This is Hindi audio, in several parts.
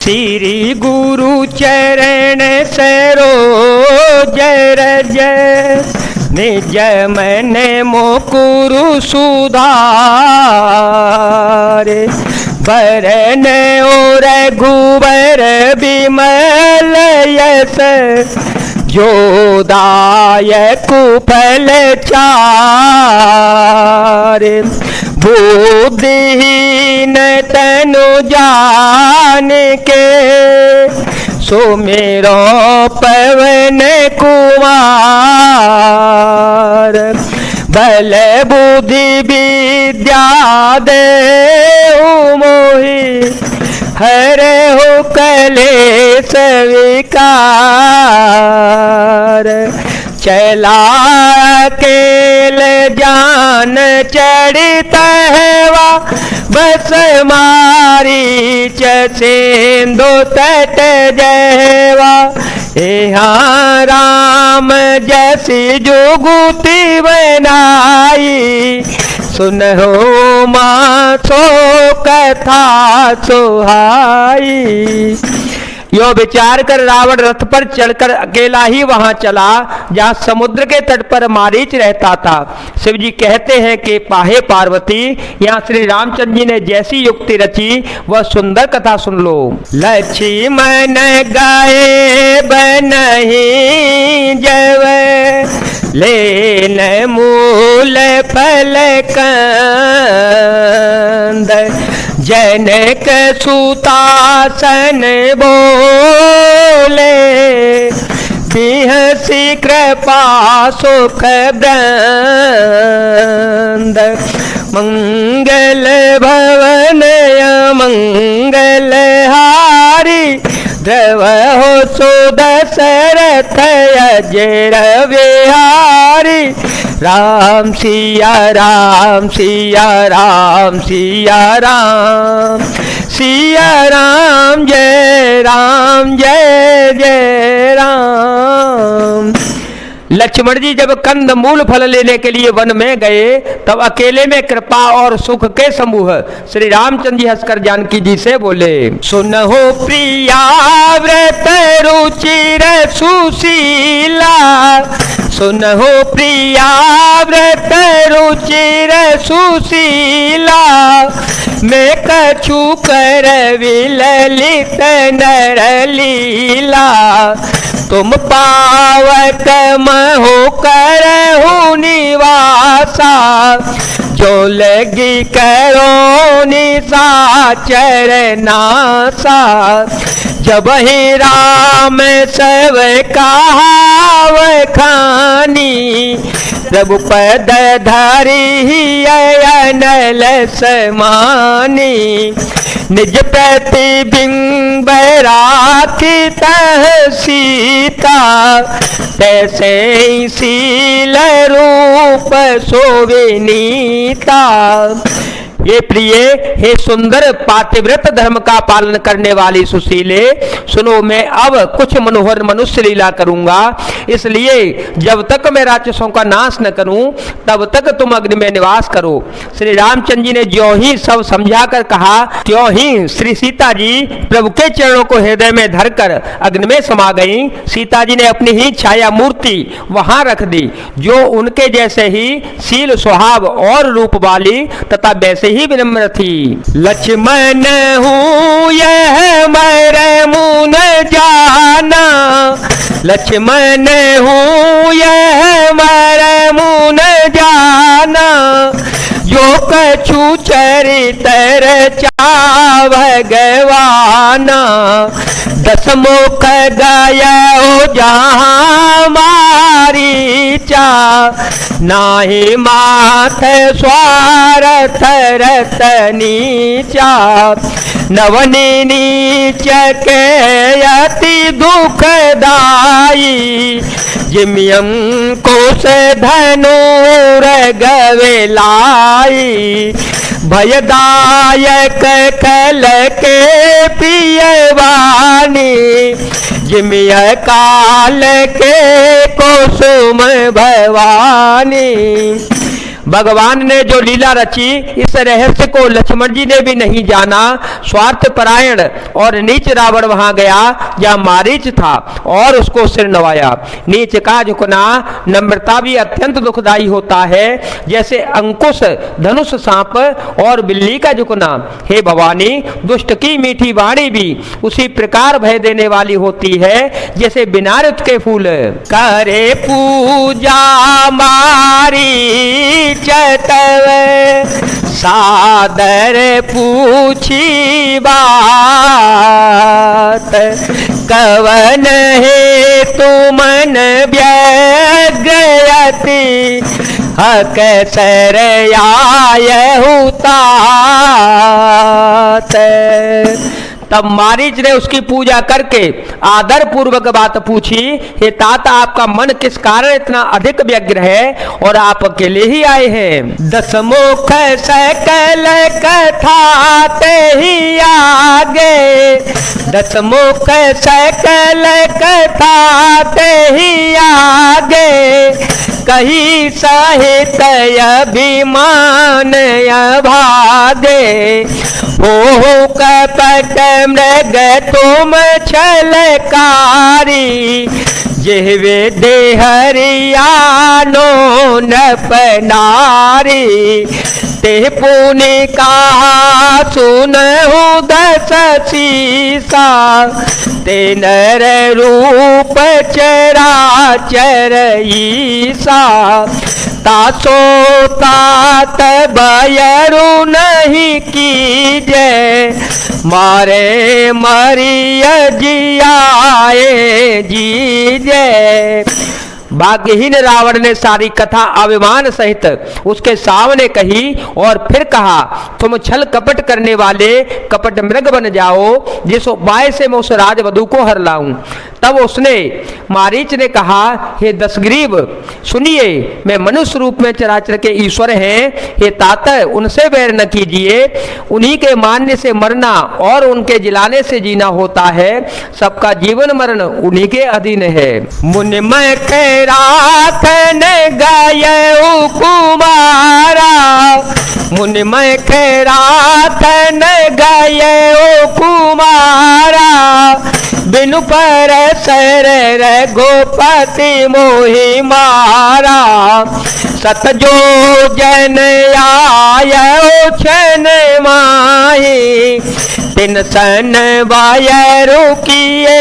श्री गुरु चरण सरोज रज निज मन मोकुरु सुधारे बरन और रघुबर विमल यस जोदायक फल चारे बुद्धिहीन तनु जान के सुमेरो पवन कुमार बल बुद्धि विद्या देहु मोहि हरे हो कलेश विकार चला केल जान चढ़ित हैवा बस मारी चेंदो तट जयवा यहाँ राम जैसी जुगुती बनाई सुनहो माँ सो कथा सुहाई। यो विचार कर रावण रथ पर चढ़कर अकेला ही वहां चला जहां समुद्र के तट पर मारीच रहता था। शिव जी कहते हैं कि पाहे पार्वती, यहाँ श्री रामचंद्र जी ने जैसी युक्ति रची वह सुंदर कथा सुन लो। लक्ष्मण गाए बनहि जव लेन मूल फल कंद जनक सुतासन बोले बिहसी कृपा सुख ब्रंद मंगल भवन मंगल हारी द्रव हो सुदशरथ अजर विहारी राम सिया राम सिया राम सिया राम सिया राम जय जय राम। लक्ष्मण जी जब कंद मूल फल लेने के लिए वन में गए तब अकेले में कृपा और सुख के समूह श्री रामचंद्र जी हंसकर जानकी जी से बोले, सुनहो प्रिया व्रत रुचिर सुशीला, सुनहो प्रिया व्रत रुचिर सुशीला, मैं कछु कर विललित नर लीला, तुम पावक महो करहु निवासा, जो लगी करो निशाचर नासा, जब ही राम सब कहाव खानी, रघुपद धरि अनल समानी, निज प्रतिबिंब राखी तह सीता, तैसे शील रूप शोभिनीता। ये प्रिय हे सुंदर पातिव्रत धर्म का पालन करने वाली सुशीले, सुनो मैं अब कुछ मनोहर मनुष्य लीला करूंगा, इसलिए जब तक मैं राक्षसों का नाश न करूं तब तक तुम अग्नि में निवास करो। श्री रामचंद्र जी ने ज्यों ही सब समझा कर कहा त्यों ही श्री सीता जी प्रभु के चरणों को हृदय में धरकर अग्नि में समा गई। सीता जी ने अपनी ही छाया मूर्ति वहां रख दी जो उनके जैसे ही शील स्वभाव और रूप वाली तथा वैसे ही विनम्र थी। लक्ष्मण हूँ यह मर मुन जाना, लक्ष्मण हूँ यह मर मुन जाना, जो कछु चरितर चा भगवाना, दस मुख गया जहाँ मारीचा, नाही माथ स्वार्थ रतनीचा, नवनी नीच के अति दुखदाई, जिमियम कोश धनुर गवेलाई, भयदायक कल के पियवानी, जिमिय काल के कुसुम भवानी, भगवान ने जो लीला रची, इस रहस्य को लक्ष्मण जी ने भी नहीं जाना। स्वार्थ परायण और नीच रावण वहां गया जहां मारीच था और उसको सिर नवाया। नीच का झुकना नम्रता भी अत्यंत दुखदाई होता है, जैसे अंकुश धनुष सांप और बिल्ली का झुकना। हे भवानी, दुष्ट की मीठी वाणी भी उसी प्रकार भय देने वाली होती है जैसे बिना रुत के फूल। करे पूजा मारी चतव, सादर पूछी बात। कवन है तुमन व्यग्रयति, हक सर आयहु तात। तब मारीच ने उसकी पूजा करके आदर पूर्वक बात पूछी, हे तात, आपका मन किस कारण इतना अधिक व्यग्र है और आप अकेले ही आए हैं? दसमुख सकल कथा ते ही आगे, दसमुख सकल कथा ते ही आगे। कही सहित अभिमान अभागे, हो कपट मृग तुम छलकारी। जेहवे देहरियानो नपनारी, ते पुनि कहा सुनहु दस सीसा। ते नर रूप चराचर ईसा, तासो तात बयरु नहीं कीजे। मारे मरिय जियाए जीजे। भाग्यहीन रावण ने सारी कथा अभिमान सहित उसके सामने कही और फिर कहा, तुम छल कपट करने वाले कपट मृग बन जाओ, जिस उपाय से मैं उस राजवधू को हर लाऊं। तब उसने मारीच ने कहा, हे दशग्रीव सुनिए, मैं मनुष्य रूप में चराचर के ईश्वर हैं। हे तात, उनसे बैर न कीजिए, उन्हीं के मानने से मरना और उनके जिलाने से जीना होता है। सबका जीवन मरण उन्हीं के अधीन है। मुनिमय राखन गय कुमारा, मुनिमय राखन गय कुमारा। बिनु पर सर रघुपति मोहि मारा। सतजो जन आय छन माही, तिन सन बायरु किए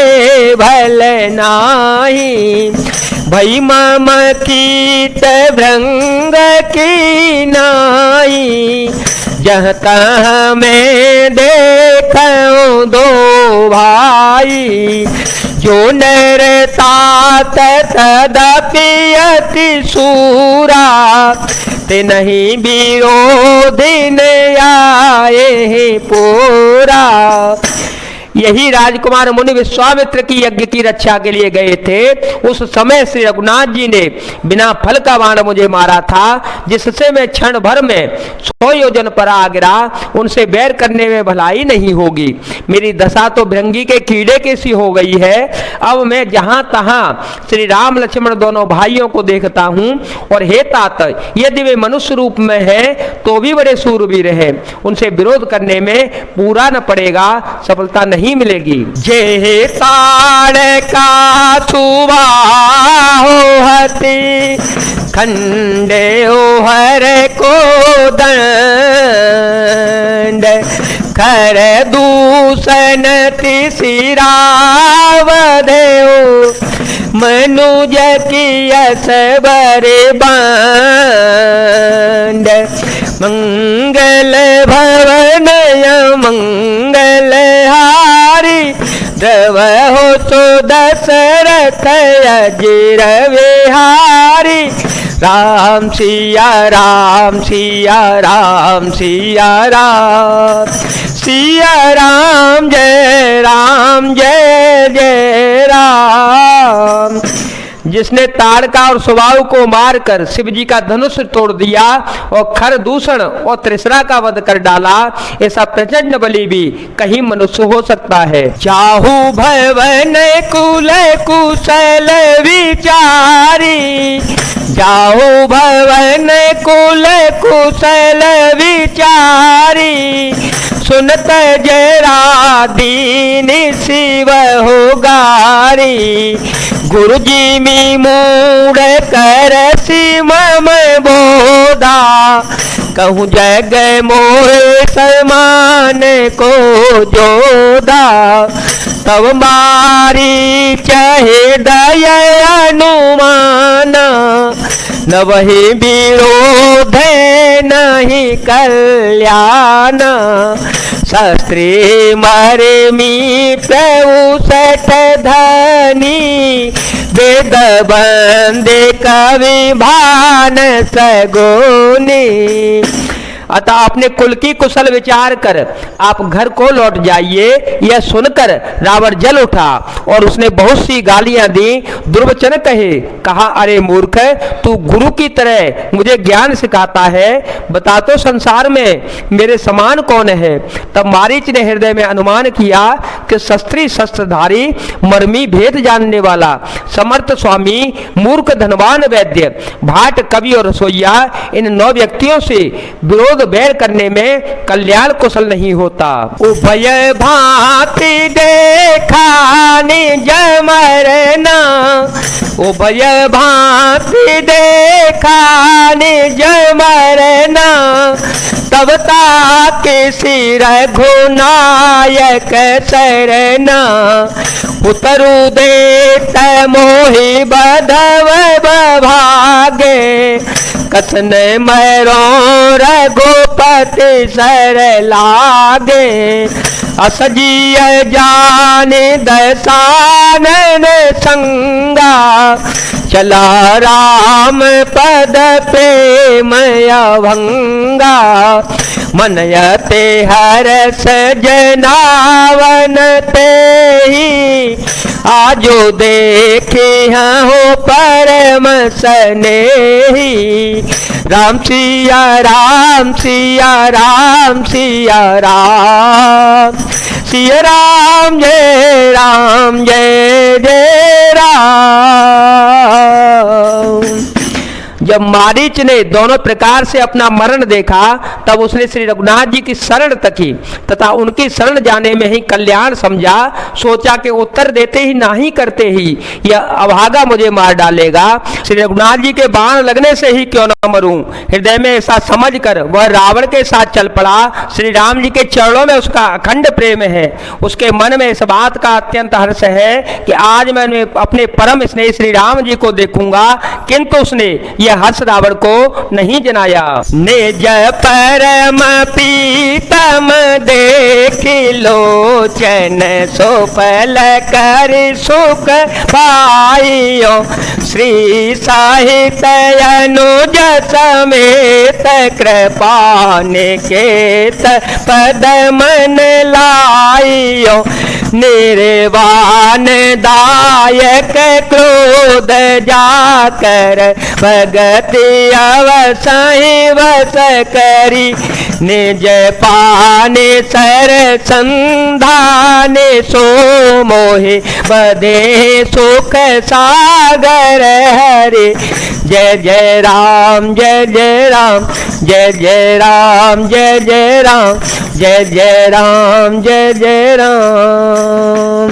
भल नाही। भई मम कीट भृंग की नाई, जह तह में देखूं दो भाई। जो नर तात तदपि अति सूरा, ते नहीं विरोधी आए पूरा। यही राजकुमार मुनि विश्वामित्र की यज्ञ की रक्षा के लिए गए थे। उस समय श्री रघुनाथ जी ने बिना फल का बाण मुझे मारा था, जिससे मैं क्षण भर में 100 योजन पर आ गिरा। उनसे बैर करने में भलाई नहीं होगी। मेरी दशा तो भृंगी के कीड़े की सी हो गई है। अब मैं जहां तहां श्री राम लक्ष्मण दोनों भाइयों को देखता हूं। और हे तात, यदि वे मनुष्य रूप में है तो भी बड़े शूरवीर हैं। उनसे विरोध करने में पूरा न पड़ेगा, सफलता नहीं मिलेगी। जे ताड़ का सुबा हो हति, खंडे हो हर को दंड। खर दूषण तिसिरावधेओ, मनुज की असबर बांड। मंगल भवन मंगल हारी, द्रव हो तो दशरथ अजिर विहारी। राम सिया राम सिया राम सिया राम, सिया राम जय जय राम। जिसने ताड़का और सुबाहु को मारकर शिव जी का धनुष तोड़ दिया और खर दूषण और त्रिसरा का वध कर डाला, ऐसा प्रचंड बलि भी कहीं मनुष्य हो सकता है। चाहू भवन कुल कुशल विचारी, जाहु भवन कुल कुशल विचारी, सुनत जरा दीन शिव हो गारी। गुरु जी मी मूड कर सिम बोधा, कहूँ जग मोह समान को जोधा। तब मारी चाहे दया अनुमाना, न वही विरोध नहीं कल्याण। शास्त्री मरे मी प्रभु धनी, वेद बंदे कवि भान सगुनी। अतः अपने कुल की कुशल विचार कर आप घर को लौट जाइए। यह सुनकर रावण जल उठा और उसने बहुत सी गालियां दी, दुर्वचन कहे। कहा, अरे मूर्ख, तू गुरु की तरह मुझे ज्ञान सिखाता है, बता तो संसार में मेरे समान कौन है। तब मारीच ने हृदय में अनुमान किया कि शस्त्री शस्त्रधारी, मर्मी भेद जानने वाला, समर्थ स्वामी, मूर्ख धनवान वैद्य, भाट कवि और रसोईया, इन 9 व्यक्तियों से विरोध बैर करने में कल्याण कुशल नहीं होता। उभय भांति देखा निज मरना, उभय भांति देखा निज मरना। तब ताके सिर घुनायक शरणा, उतरु देत मोहि बधव भागे। कथन मैरो रघुपति सर लागे, असजिय जान दसानन संगा। चला राम पद प्रेम अभंगा, मनयते हरस जनावन तेहि। आजो देखे हो परम स्नेही। राम सिया राम सिया राम सिया राम, सिया राम जय राम जय जय राम। जब मारीच ने दोनों प्रकार से अपना मरण देखा, तब उसने श्री रघुनाथ जी की शरण तकी तथा उनकी शरण जाने में ही कल्याण समझा। सोचा कि उत्तर देते ही नहीं करते ही यह अभागा मुझे मार डालेगा, श्री रघुनाथ जी के बाण लगने से ही क्यों न मरूं। हृदय में ऐसा समझ कर वह रावण के साथ चल पड़ा। श्री राम जी के चरणों में उसका अखंड प्रेम है। उसके मन में इस बात का अत्यंत हर्ष है कि आज मैं अपने परम स्नेही श्री राम जी को देखूंगा, किंतु उसने यह हर्ष रावण को नहीं जनाया। निज परम प्रीतम देख लोचन, सोफल कर सुख पाइयो। श्री साहित्य अनुज समेत, कृपा निकेत पद मन लाइयो। निर्वाण दायक क्रोध जाकर, भगति अवसाई वस करी। निज पाने सर संधाने, सो मोहि बधे सुख सागर हरे। जय जय राम जय जय राम, जय जय राम जय जय राम, जय जय राम जय जय राम।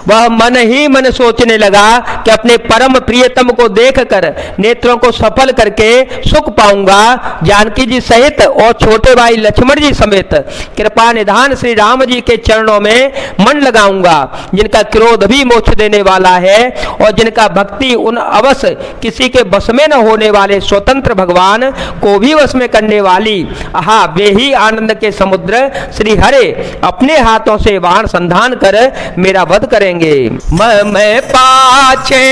वह मन ही मन सोचने लगा कि अपने परम प्रियतम को देखकर नेत्रों को सफल करके सुख पाऊंगा। जानकी जी सहित और छोटे भाई लक्ष्मण जी समेत कृपा निधान श्री राम जी के चरणों में मन लगाऊंगा, जिनका क्रोध भी मोक्ष देने वाला है और जिनका भक्ति उन अवश्य किसी के बस में न होने वाले स्वतंत्र भगवान को भी वश में करने वाली। आहा, वे ही आनंद के समुद्र श्री हरे अपने हाथों से वाहन संधान कर मेरा वध करेंगे। मैं पाछे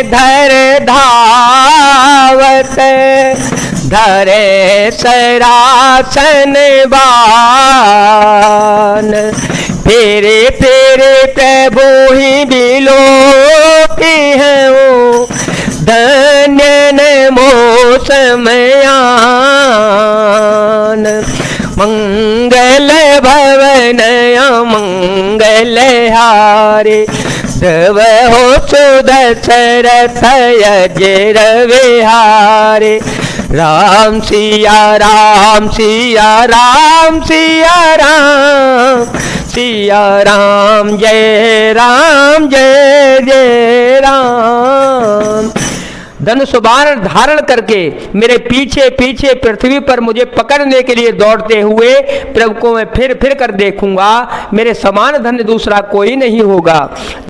धर धावत, धरे सरासन बान। फेरे फेरे प्रभु ही बिलो की है वो, में आन। मंगल भवन मंगल हारे, देव हो सुदशरथ अजर विहारे। राम सिया राम सिया राम सिया राम, सिया राम जय जय राम। धनुष बाण धारण करके मेरे पीछे पीछे पृथ्वी पर मुझे पकड़ने के लिए दौड़ते हुए प्रभु को मैं फिर कर देखूंगा, मेरे समान धन्य दूसरा कोई नहीं होगा।